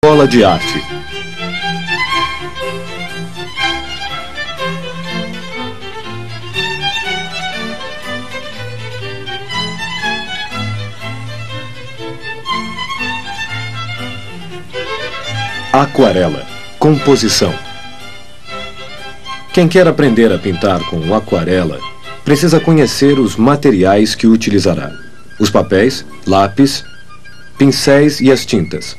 Escola de arte. Aquarela. Composição. Quem quer aprender a pintar com aquarela precisa conhecer os materiais que utilizará: os papéis, lápis, pincéis e as tintas.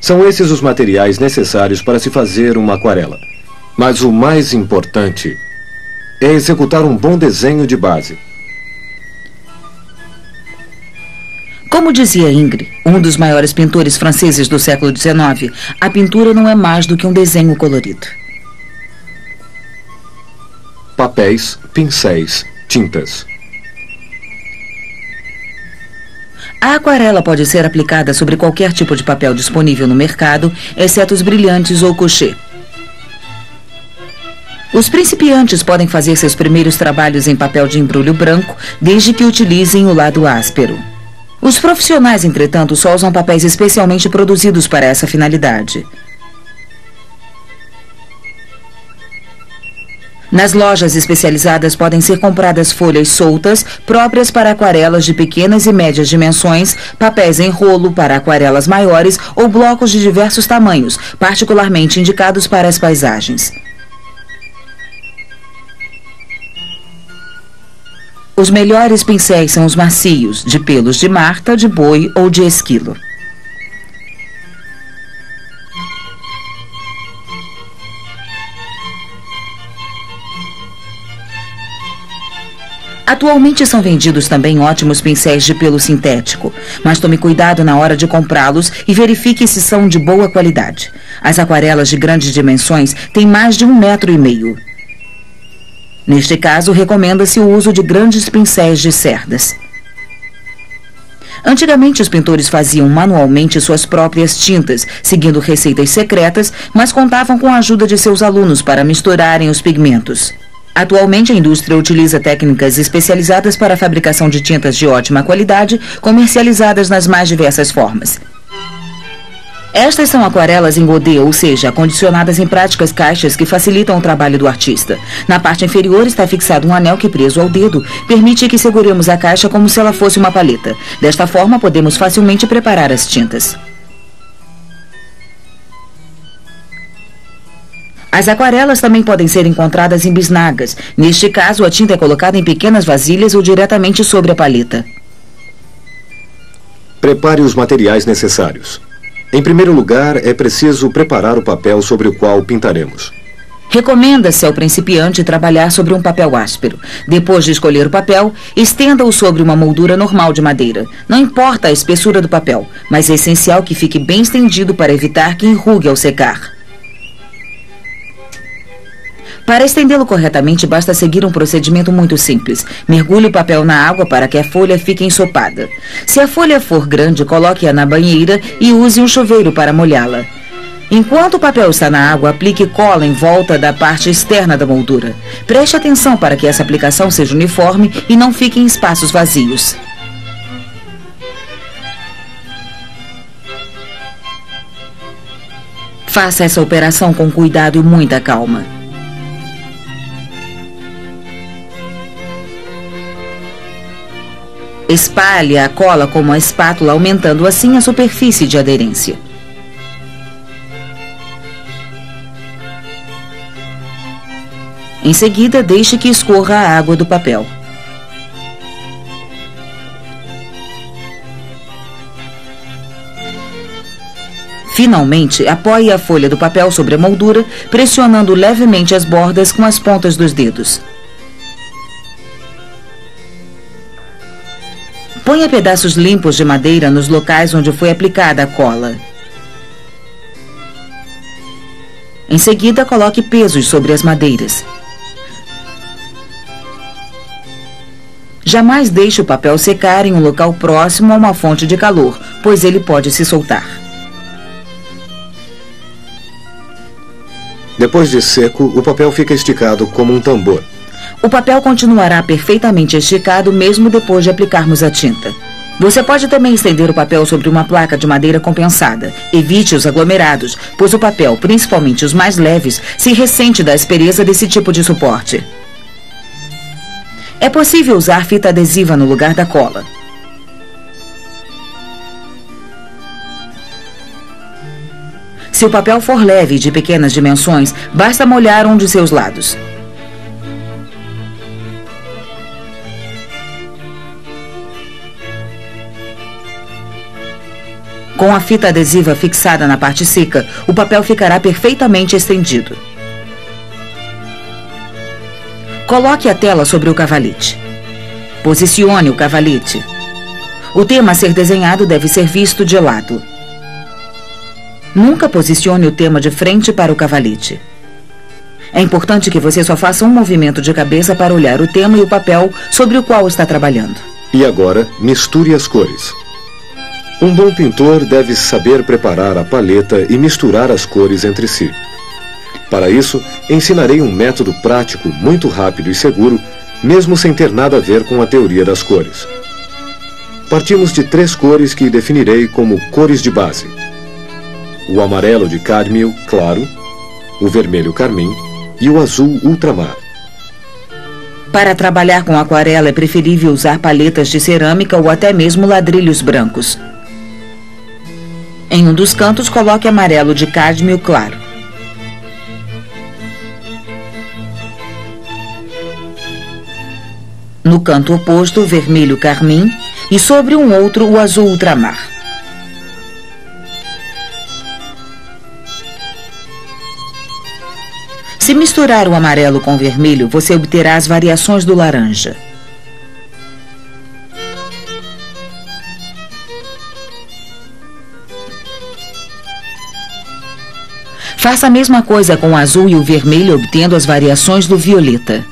São esses os materiais necessários para se fazer uma aquarela. Mas o mais importante é executar um bom desenho de base. Como dizia Ingres, um dos maiores pintores franceses do século XIX, a pintura não é mais do que um desenho colorido. Papéis, pincéis, tintas. A aquarela pode ser aplicada sobre qualquer tipo de papel disponível no mercado, exceto os brilhantes ou couché. Os principiantes podem fazer seus primeiros trabalhos em papel de embrulho branco, desde que utilizem o lado áspero. Os profissionais, entretanto, só usam papéis especialmente produzidos para essa finalidade. Nas lojas especializadas podem ser compradas folhas soltas, próprias para aquarelas de pequenas e médias dimensões, papéis em rolo para aquarelas maiores ou blocos de diversos tamanhos, particularmente indicados para as paisagens. Os melhores pincéis são os macios, de pelos de marta, de boi ou de esquilo. Atualmente são vendidos também ótimos pincéis de pelo sintético, mas tome cuidado na hora de comprá-los e verifique se são de boa qualidade. As aquarelas de grandes dimensões têm mais de 1,5 metros. Neste caso, recomenda-se o uso de grandes pincéis de cerdas. Antigamente, os pintores faziam manualmente suas próprias tintas, seguindo receitas secretas, mas contavam com a ajuda de seus alunos para misturarem os pigmentos. Atualmente, a indústria utiliza técnicas especializadas para a fabricação de tintas de ótima qualidade, comercializadas nas mais diversas formas. Estas são aquarelas em godê, ou seja, acondicionadas em práticas caixas que facilitam o trabalho do artista. Na parte inferior está fixado um anel que, preso ao dedo, permite que seguremos a caixa como se ela fosse uma paleta. Desta forma, podemos facilmente preparar as tintas. As aquarelas também podem ser encontradas em bisnagas. Neste caso, a tinta é colocada em pequenas vasilhas ou diretamente sobre a paleta. Prepare os materiais necessários. Em primeiro lugar, é preciso preparar o papel sobre o qual pintaremos. Recomenda-se ao principiante trabalhar sobre um papel áspero. Depois de escolher o papel, estenda-o sobre uma moldura normal de madeira. Não importa a espessura do papel, mas é essencial que fique bem estendido para evitar que enrugue ao secar. Para estendê-lo corretamente, basta seguir um procedimento muito simples. Mergulhe o papel na água para que a folha fique ensopada. Se a folha for grande, coloque-a na banheira e use um chuveiro para molhá-la. Enquanto o papel está na água, aplique cola em volta da parte externa da moldura. Preste atenção para que essa aplicação seja uniforme e não fique em espaços vazios. Faça essa operação com cuidado e muita calma. Espalhe a cola com uma espátula, aumentando assim a superfície de aderência. Em seguida, deixe que escorra a água do papel. Finalmente, apoie a folha do papel sobre a moldura, pressionando levemente as bordas com as pontas dos dedos. Ponha pedaços limpos de madeira nos locais onde foi aplicada a cola. Em seguida, coloque pesos sobre as madeiras. Jamais deixe o papel secar em um local próximo a uma fonte de calor, pois ele pode se soltar. Depois de seco, o papel fica esticado como um tambor. O papel continuará perfeitamente esticado mesmo depois de aplicarmos a tinta. Você pode também estender o papel sobre uma placa de madeira compensada. Evite os aglomerados, pois o papel, principalmente os mais leves, se ressente da aspereza desse tipo de suporte. É possível usar fita adesiva no lugar da cola. Se o papel for leve e de pequenas dimensões, basta molhar um de seus lados. Com a fita adesiva fixada na parte seca, o papel ficará perfeitamente estendido. Coloque a tela sobre o cavalete. Posicione o cavalete. O tema a ser desenhado deve ser visto de lado. Nunca posicione o tema de frente para o cavalete. É importante que você só faça um movimento de cabeça para olhar o tema e o papel sobre o qual está trabalhando. E agora, misture as cores. Um bom pintor deve saber preparar a paleta e misturar as cores entre si. Para isso, ensinarei um método prático, muito rápido e seguro, mesmo sem ter nada a ver com a teoria das cores. Partimos de 3 cores que definirei como cores de base: o amarelo de cádmio claro, o vermelho carmim e o azul ultramar. Para trabalhar com aquarela é preferível usar paletas de cerâmica ou até mesmo ladrilhos brancos. Em um dos cantos, coloque amarelo de cádmio claro. No canto oposto, vermelho carmim e sobre um outro, o azul ultramar. Se misturar o amarelo com o vermelho, você obterá as variações do laranja. Faça a mesma coisa com o azul e o vermelho, obtendo as variações do violeta.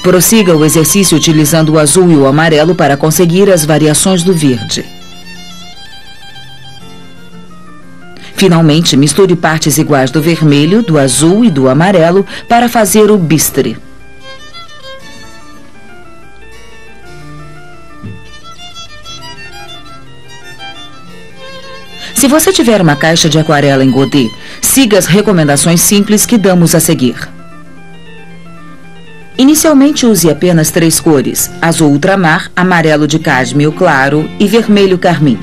Prossiga o exercício utilizando o azul e o amarelo para conseguir as variações do verde. Finalmente, misture partes iguais do vermelho, do azul e do amarelo para fazer o bistre. Se você tiver uma caixa de aquarela em Godet, siga as recomendações simples que damos a seguir. Inicialmente use apenas 3 cores: azul ultramar, amarelo de cádmio claro e vermelho carmim.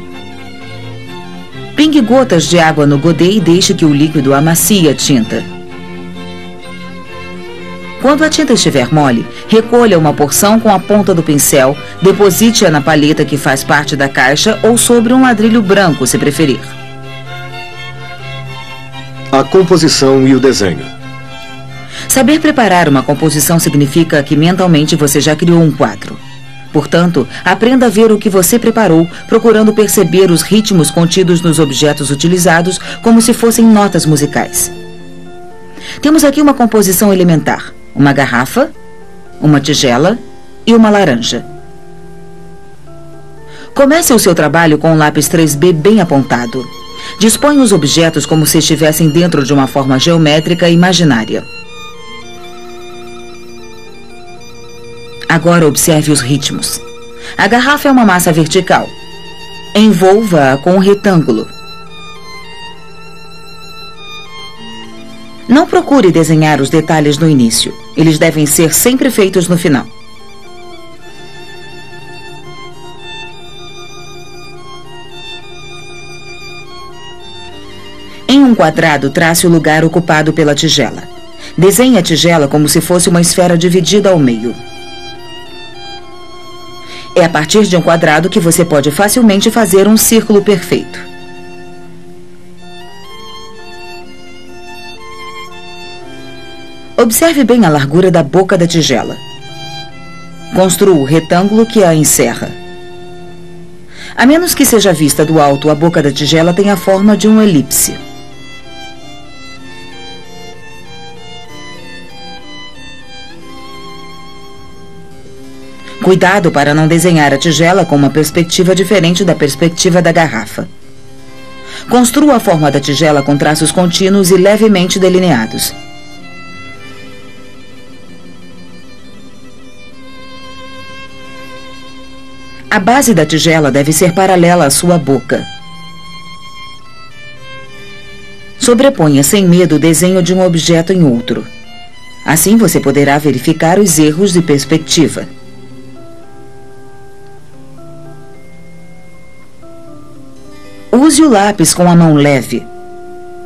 Pingue gotas de água no Godet e deixe que o líquido amacie a tinta. Quando a tinta estiver mole, recolha uma porção com a ponta do pincel, deposite-a na palheta que faz parte da caixa ou sobre um ladrilho branco, se preferir. A composição e o desenho. Saber preparar uma composição significa que mentalmente você já criou um quadro. Portanto, aprenda a ver o que você preparou, procurando perceber os ritmos contidos nos objetos utilizados como se fossem notas musicais. Temos aqui uma composição elementar: uma garrafa, uma tigela e uma laranja. Comece o seu trabalho com um lápis 3B bem apontado. Disponha os objetos como se estivessem dentro de uma forma geométrica imaginária. Agora observe os ritmos. A garrafa é uma massa vertical. Envolva-a com um retângulo. Não procure desenhar os detalhes no início. Eles devem ser sempre feitos no final. Em um quadrado, trace o lugar ocupado pela tigela. Desenhe a tigela como se fosse uma esfera dividida ao meio. É a partir de um quadrado que você pode facilmente fazer um círculo perfeito. Observe bem a largura da boca da tigela. Construa o retângulo que a encerra. A menos que seja vista do alto, a boca da tigela tem a forma de uma elipse. Cuidado para não desenhar a tigela com uma perspectiva diferente da perspectiva da garrafa. Construa a forma da tigela com traços contínuos e levemente delineados. A base da tigela deve ser paralela à sua boca. Sobreponha sem medo o desenho de um objeto em outro. Assim você poderá verificar os erros de perspectiva. Use o lápis com a mão leve.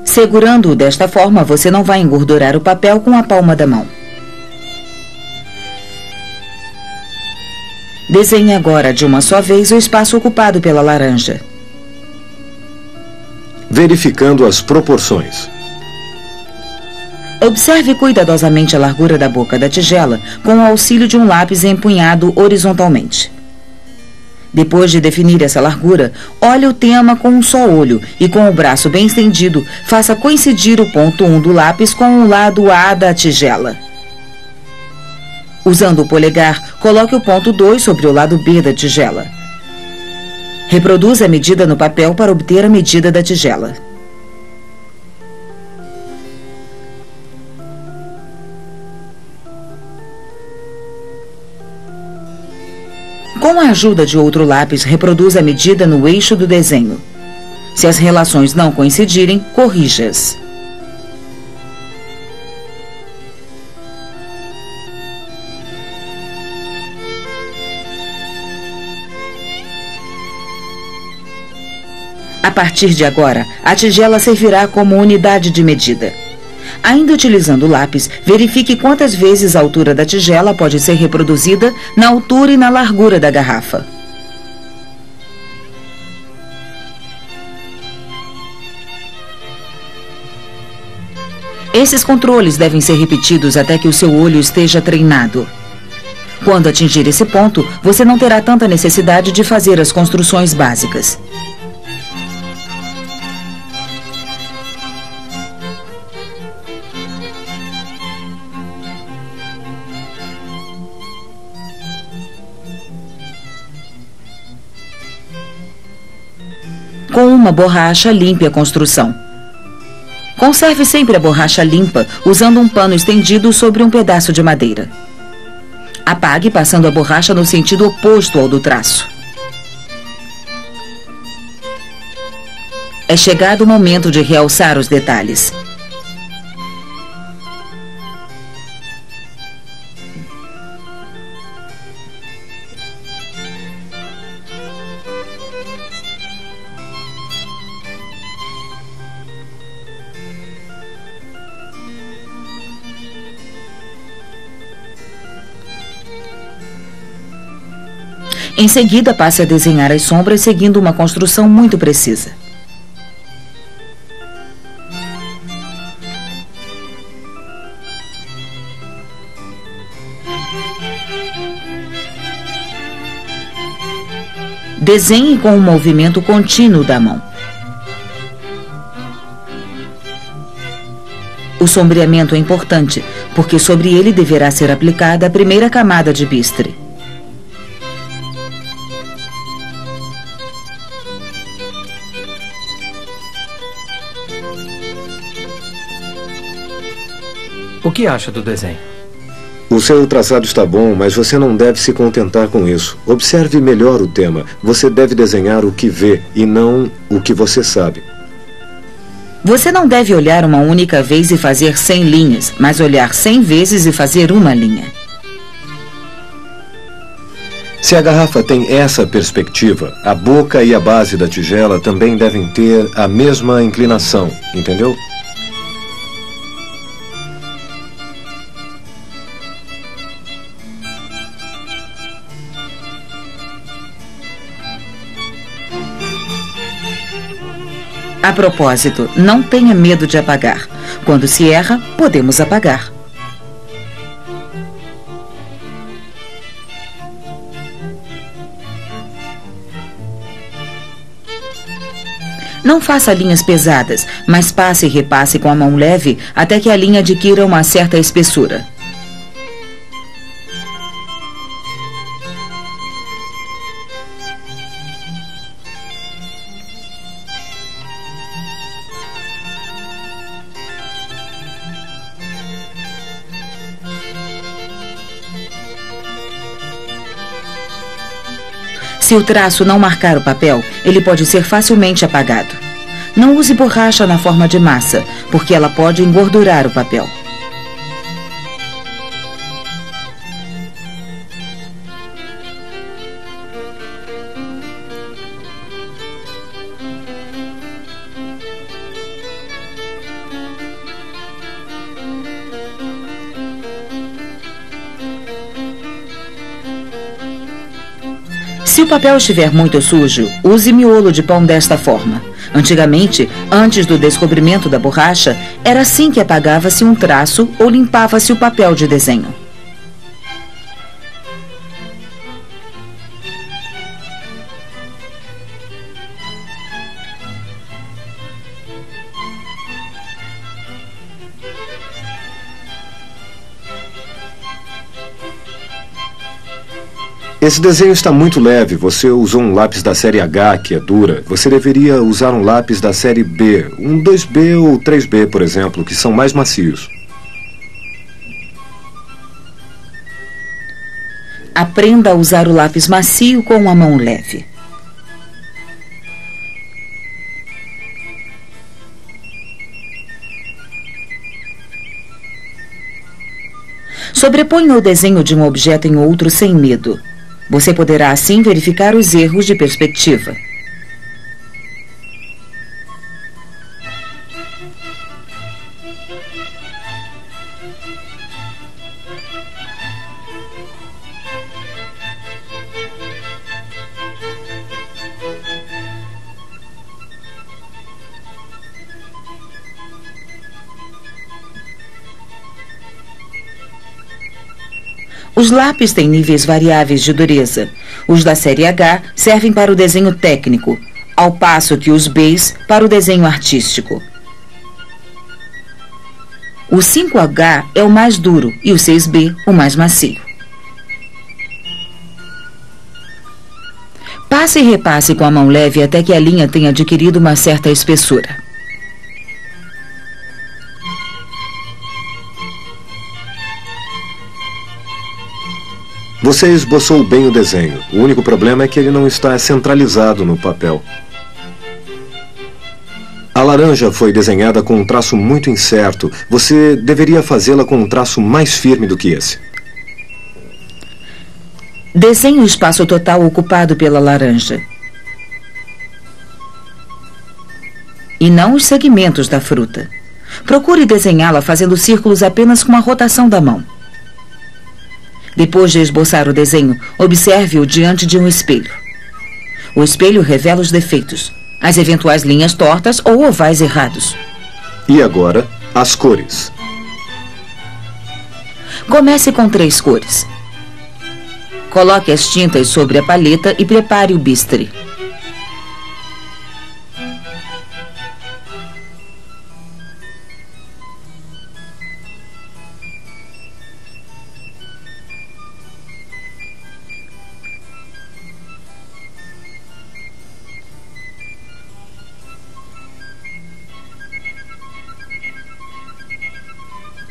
Segurando-o desta forma, você não vai engordurar o papel com a palma da mão. Desenhe agora de uma só vez o espaço ocupado pela laranja. Verificando as proporções. Observe cuidadosamente a largura da boca da tigela com o auxílio de um lápis empunhado horizontalmente. Depois de definir essa largura, olhe o tema com um só olho e com o braço bem estendido, faça coincidir o ponto 1 do lápis com o lado A da tigela. Usando o polegar, coloque o ponto 2 sobre o lado B da tigela. Reproduza a medida no papel para obter a medida da tigela. Com a ajuda de outro lápis, reproduza a medida no eixo do desenho. Se as relações não coincidirem, corrija-as. A partir de agora, a tigela servirá como unidade de medida. Ainda utilizando o lápis, verifique quantas vezes a altura da tigela pode ser reproduzida na altura e na largura da garrafa. Esses controles devem ser repetidos até que o seu olho esteja treinado. Quando atingir esse ponto, você não terá tanta necessidade de fazer as construções básicas. Com uma borracha, limpe a construção. Conserve sempre a borracha limpa, usando um pano estendido sobre um pedaço de madeira. Apague passando a borracha no sentido oposto ao do traço. É chegado o momento de realçar os detalhes. Em seguida, passe a desenhar as sombras seguindo uma construção muito precisa. Desenhe com um movimento contínuo da mão. O sombreamento é importante, porque sobre ele deverá ser aplicada a primeira camada de bistre. O que acha do desenho? O seu traçado está bom, mas você não deve se contentar com isso. Observe melhor o tema. Você deve desenhar o que vê e não o que você sabe. Você não deve olhar uma única vez e fazer 100 linhas, mas olhar 100 vezes e fazer uma linha. Se a garrafa tem essa perspectiva, a boca e a base da tigela também devem ter a mesma inclinação, entendeu? A propósito, não tenha medo de apagar. Quando se erra, podemos apagar. Não faça linhas pesadas, mas passe e repasse com a mão leve até que a linha adquira uma certa espessura. Se o traço não marcar o papel, ele pode ser facilmente apagado. Não use borracha na forma de massa, porque ela pode engordurar o papel. Se o papel estiver muito sujo, use miolo de pão desta forma. Antigamente, antes do descobrimento da borracha, era assim que apagava-se um traço ou limpava-se o papel de desenho. Esse desenho está muito leve. Você usou um lápis da série H, que é dura. Você deveria usar um lápis da série B, um 2B ou 3B, por exemplo, que são mais macios. Aprenda a usar o lápis macio com a mão leve. Sobreponha o desenho de um objeto em outro sem medo. Você poderá assim verificar os erros de perspectiva. Os lápis têm níveis variáveis de dureza. Os da série H servem para o desenho técnico, ao passo que os Bs para o desenho artístico. O 5H é o mais duro e o 6B o mais macio. Passe e repasse com a mão leve até que a linha tenha adquirido uma certa espessura. Você esboçou bem o desenho. O único problema é que ele não está centralizado no papel. A laranja foi desenhada com um traço muito incerto. Você deveria fazê-la com um traço mais firme do que esse. Desenhe o espaço total ocupado pela laranja. E não os segmentos da fruta. Procure desenhá-la fazendo círculos apenas com a rotação da mão. Depois de esboçar o desenho, observe-o diante de um espelho. O espelho revela os defeitos, as eventuais linhas tortas ou ovais errados. E agora, as cores. Comece com 3 cores. Coloque as tintas sobre a paleta e prepare o bistre.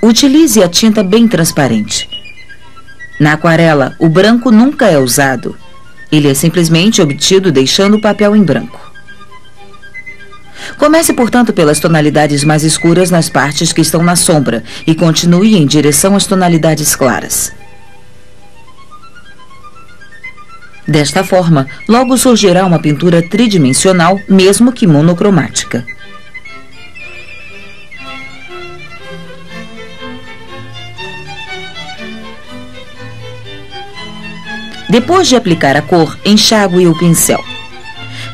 Utilize a tinta bem transparente. Na aquarela, o branco nunca é usado. Ele é simplesmente obtido deixando o papel em branco. Comece, portanto, pelas tonalidades mais escuras nas partes que estão na sombra e continue em direção às tonalidades claras. Desta forma, logo surgirá uma pintura tridimensional, mesmo que monocromática. Depois de aplicar a cor, enxague o pincel.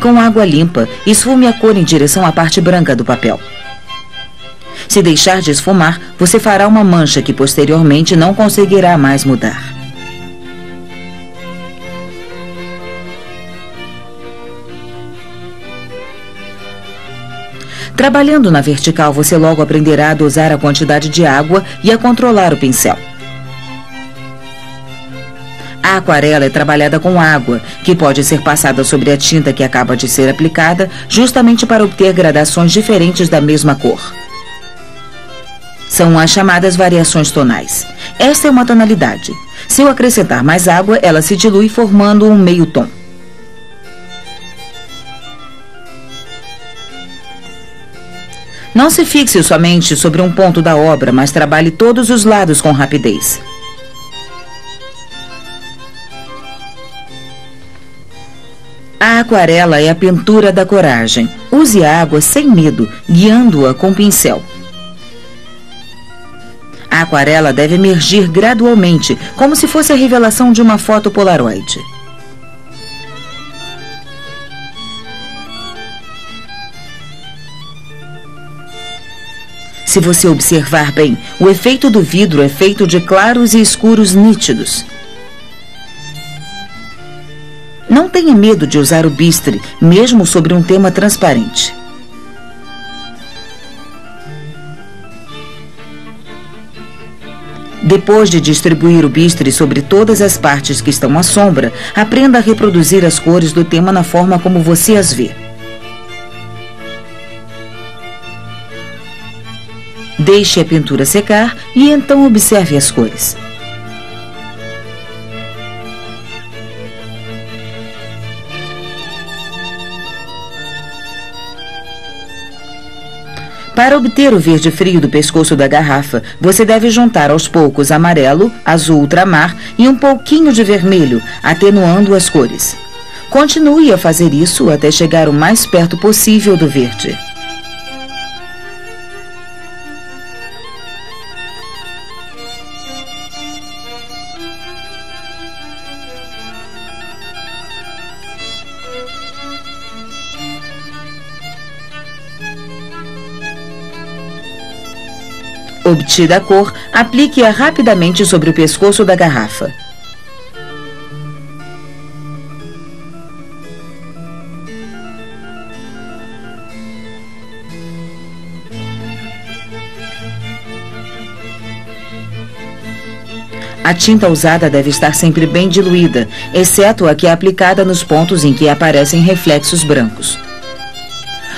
Com água limpa, esfume a cor em direção à parte branca do papel. Se deixar de esfumar, você fará uma mancha que posteriormente não conseguirá mais mudar. Trabalhando na vertical, você logo aprenderá a dosar a quantidade de água e a controlar o pincel. A aquarela é trabalhada com água, que pode ser passada sobre a tinta que acaba de ser aplicada, justamente para obter gradações diferentes da mesma cor. São as chamadas variações tonais. Esta é uma tonalidade. Se eu acrescentar mais água, ela se dilui formando um meio tom. Não se fixe somente sobre um ponto da obra, mas trabalhe todos os lados com rapidez. A aquarela é a pintura da coragem. Use a água sem medo, guiando-a com pincel. A aquarela deve emergir gradualmente, como se fosse a revelação de uma foto Polaroid. Se você observar bem, o efeito do vidro é feito de claros e escuros nítidos. Não tenha medo de usar o bistre, mesmo sobre um tema transparente. Depois de distribuir o bistre sobre todas as partes que estão à sombra, aprenda a reproduzir as cores do tema na forma como você as vê. Deixe a pintura secar e então observe as cores. Para obter o verde frio do pescoço da garrafa, você deve juntar aos poucos amarelo, azul ultramar e um pouquinho de vermelho, atenuando as cores. Continue a fazer isso até chegar o mais perto possível do verde. Obtida a cor, aplique-a rapidamente sobre o pescoço da garrafa. A tinta usada deve estar sempre bem diluída, exceto a que é aplicada nos pontos em que aparecem reflexos brancos.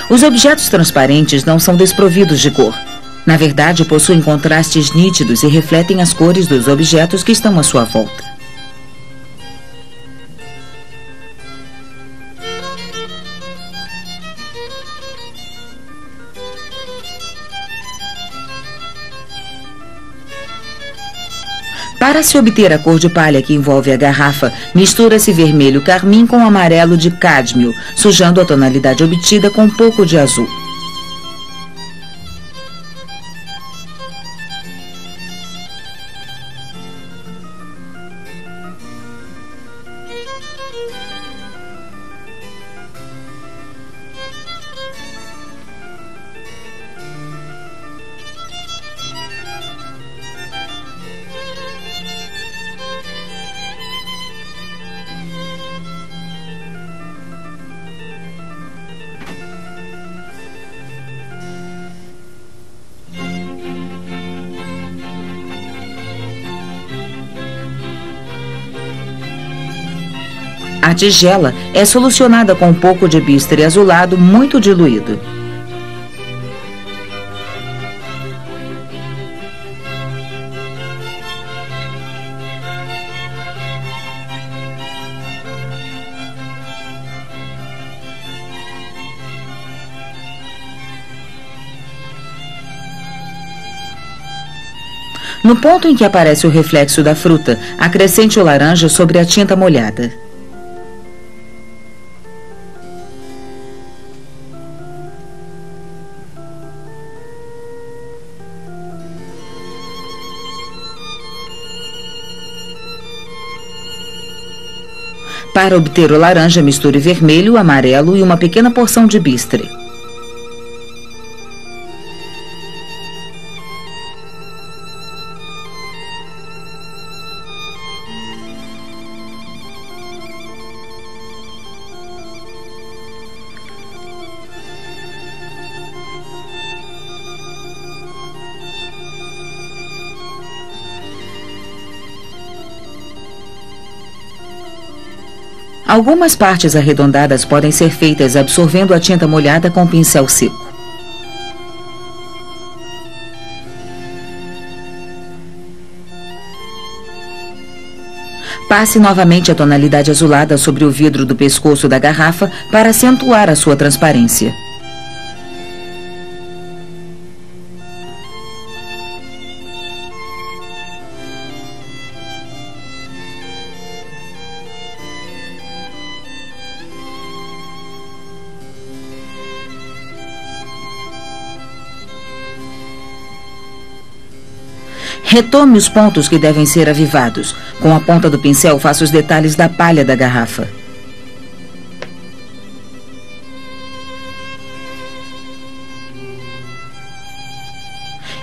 Os objetos transparentes não são desprovidos de cor. Na verdade, possuem contrastes nítidos e refletem as cores dos objetos que estão à sua volta. Para se obter a cor de palha que envolve a garrafa, mistura-se vermelho carmim com amarelo de cádmio, sujando a tonalidade obtida com um pouco de azul. A tigela é solucionada com um pouco de bistre azulado muito diluído. No ponto em que aparece o reflexo da fruta, acrescente o laranja sobre a tinta molhada. Para obter o laranja, misture vermelho, amarelo e uma pequena porção de bistre. Algumas partes arredondadas podem ser feitas absorvendo a tinta molhada com pincel seco. Passe novamente a tonalidade azulada sobre o vidro do pescoço da garrafa para acentuar a sua transparência. Retome os pontos que devem ser avivados. Com a ponta do pincel, faça os detalhes da palha da garrafa.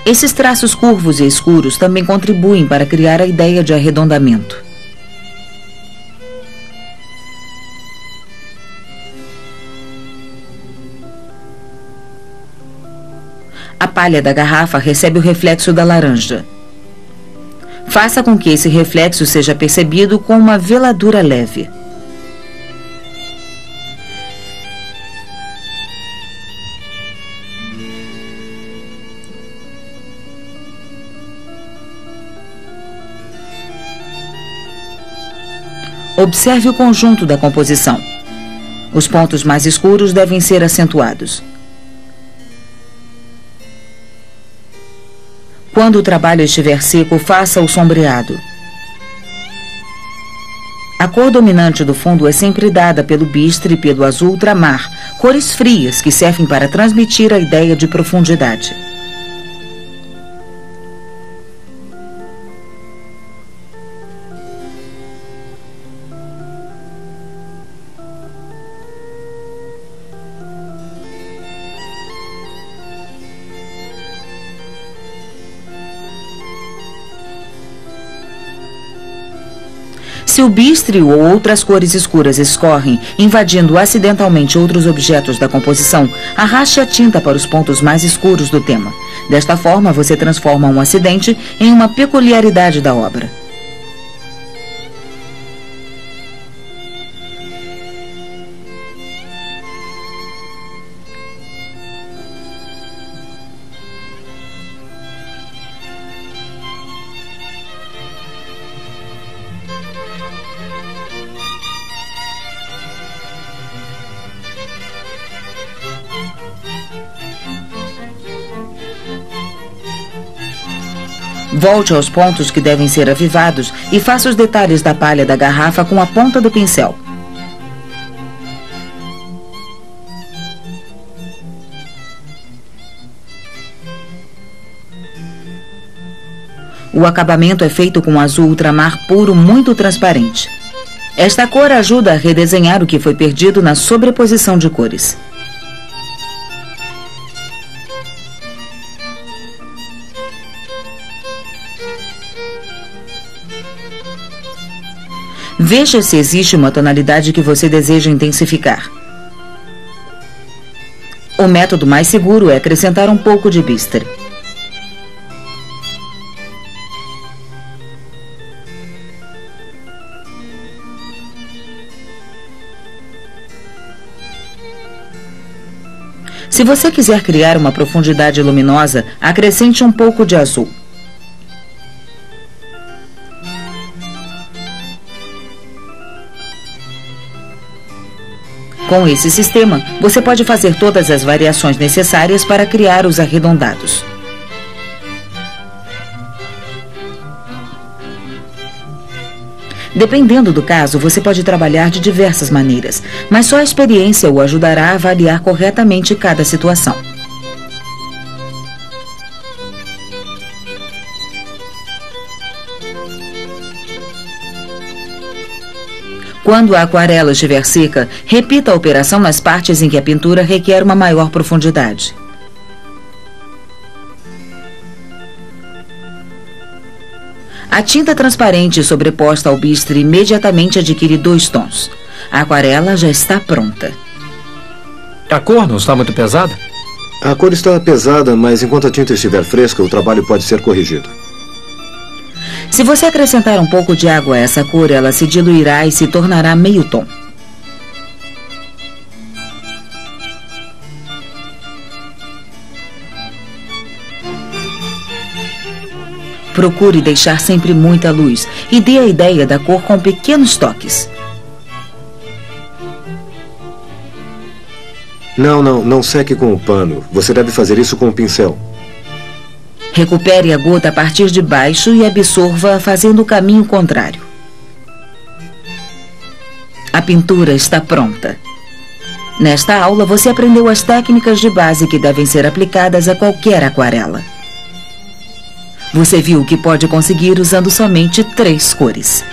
Esses traços curvos e escuros também contribuem para criar a ideia de arredondamento. A palha da garrafa recebe o reflexo da laranja. Faça com que esse reflexo seja percebido com uma veladura leve. Observe o conjunto da composição. Os pontos mais escuros devem ser acentuados. Quando o trabalho estiver seco, faça o sombreado. A cor dominante do fundo é sempre dada pelo bistre e pelo azul ultramar, cores frias que servem para transmitir a ideia de profundidade. Se o bistre ou outras cores escuras escorrem, invadindo acidentalmente outros objetos da composição, arraste a tinta para os pontos mais escuros do tema. Desta forma, você transforma um acidente em uma peculiaridade da obra. Volte aos pontos que devem ser avivados e faça os detalhes da palha da garrafa com a ponta do pincel. O acabamento é feito com azul ultramar puro muito transparente. Esta cor ajuda a redesenhar o que foi perdido na sobreposição de cores. Veja se existe uma tonalidade que você deseja intensificar. O método mais seguro é acrescentar um pouco de bistre. Se você quiser criar uma profundidade luminosa, acrescente um pouco de azul. Com esse sistema, você pode fazer todas as variações necessárias para criar os arredondados. Dependendo do caso, você pode trabalhar de diversas maneiras, mas só a experiência o ajudará a avaliar corretamente cada situação. Quando a aquarela estiver seca, repita a operação nas partes em que a pintura requer uma maior profundidade. A tinta transparente sobreposta ao bistre imediatamente adquire 2 tons. A aquarela já está pronta. A cor não está muito pesada? A cor está pesada, mas enquanto a tinta estiver fresca, o trabalho pode ser corrigido. Se você acrescentar um pouco de água a essa cor, ela se diluirá e se tornará meio tom. Procure deixar sempre muita luz e dê a ideia da cor com pequenos toques. Não seque com o pano. Você deve fazer isso com o pincel. Recupere a gota a partir de baixo e absorva fazendo o caminho contrário. A pintura está pronta. Nesta aula, você aprendeu as técnicas de base que devem ser aplicadas a qualquer aquarela. Você viu o que pode conseguir usando somente 3 cores.